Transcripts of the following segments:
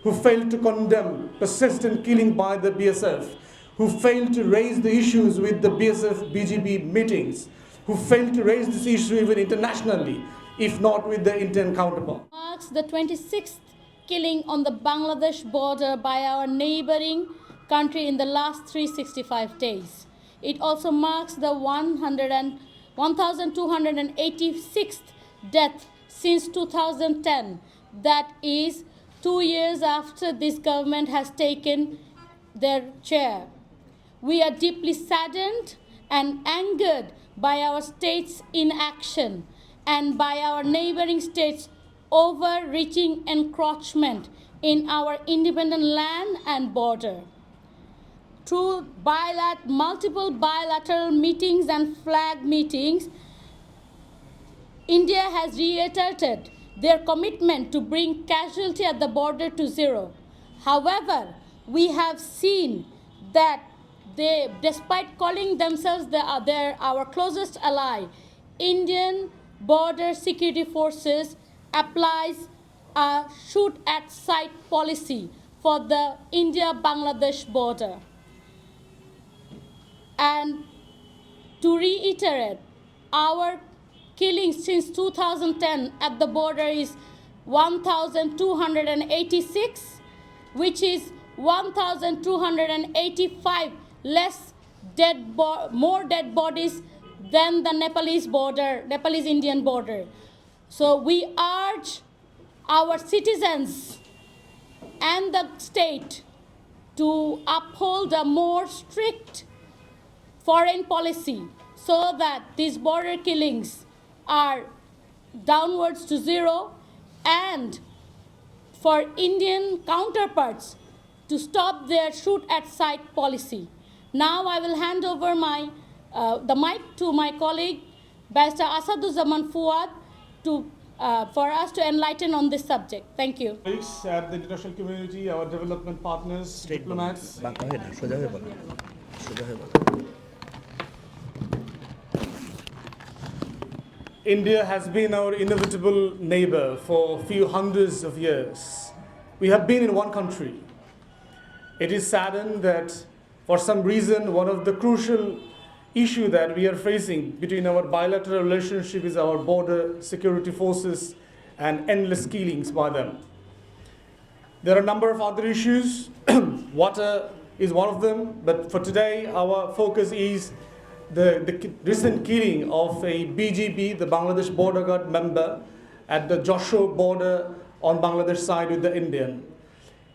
who failed to condemn persistent killing by the BSF, who failed to raise the issues with the BSF BGB meetings, who failed to raise this issue even internationally, if not with the Indian counterpart. Marks the 26th killing on the Bangladesh border by our neighboring country in the last 365 days. It also marks the 1,286th death since 2010. That is 2 years after this government has taken their chair. We are deeply saddened and angered by our state's inaction and by our neighboring states' overreaching encroachment in our independent land and border. Through multiple bilateral meetings and flag meetings, India has reiterated their commitment to bring casualty at the border to zero. However, we have seen that despite calling themselves our closest ally, Indian border security forces applies a shoot-at-sight policy for the India-Bangladesh border. And to reiterate, our killings since 2010 at the border is 1,286, which is 1,285 more dead bodies than the Nepalese-Indian border. So we urge our citizens and the state to uphold a more strict foreign policy so that these border killings are downwards to zero, and for Indian counterparts to stop their shoot-at-sight policy. Now I will hand over the mic to my colleague, Barrister Asaduzzaman Fuad, for us to enlighten on this subject. Thank you. At the international community, our development partners, diplomats. India has been our inevitable neighbor for a few hundreds of years. We have been in one country. It is saddened that for some reason, one of the crucial issues that we are facing between our bilateral relationship is our border security forces and endless killings by them. There are a number of other issues. Water is one of them, but for today, our focus is the recent killing of a BGB, the Bangladesh Border Guard member, at the Joshua border on Bangladesh side with the Indian.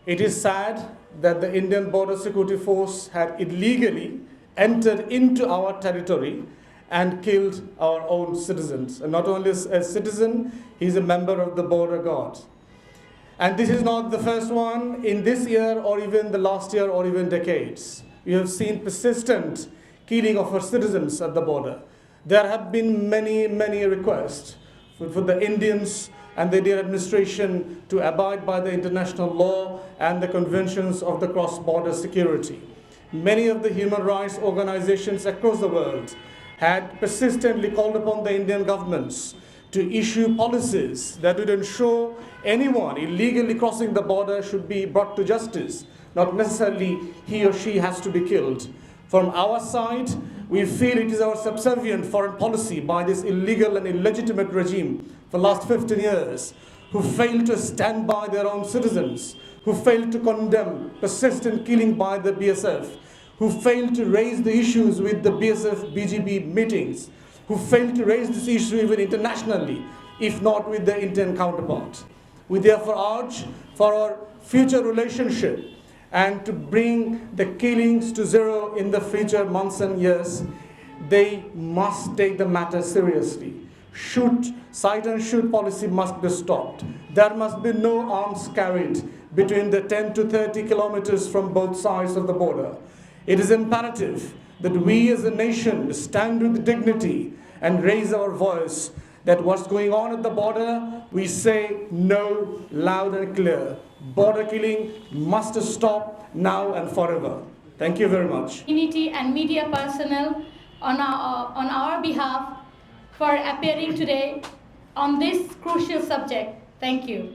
It is sad that the Indian Border Security Force had illegally entered into our territory and killed our own citizens. And not only a citizen, he's a member of the Border Guard. And this is not the first one in this year or even the last year or even decades. We have seen persistent killing of our citizens at the border. There have been many, many requests for the Indians and the Indian administration to abide by the international law and the conventions of the cross-border security. Many of the human rights organizations across the world had persistently called upon the Indian governments to issue policies that would ensure anyone illegally crossing the border should be brought to justice, not necessarily he or she has to be killed. From our side, we feel it is our subservient foreign policy by this illegal and illegitimate regime for the last 15 years, who failed to stand by their own citizens, who failed to condemn persistent killing by the BSF, who failed to raise the issues with the BSF BGB meetings, who failed to raise this issue even internationally, if not with the Indian counterpart. We therefore urge for our future relationship and to bring the killings to zero in the future months and years, they must take the matter seriously. Sight and shoot policy must be stopped. There must be no arms carried between the 10 to 30 kilometers from both sides of the border. It is imperative that we as a nation stand with dignity and raise our voice that what's going on at the border, we say no loud and clear. Border killing must stop now and forever. Thank you very much. Community and media personnel on our behalf for appearing today on this crucial subject. Thank you.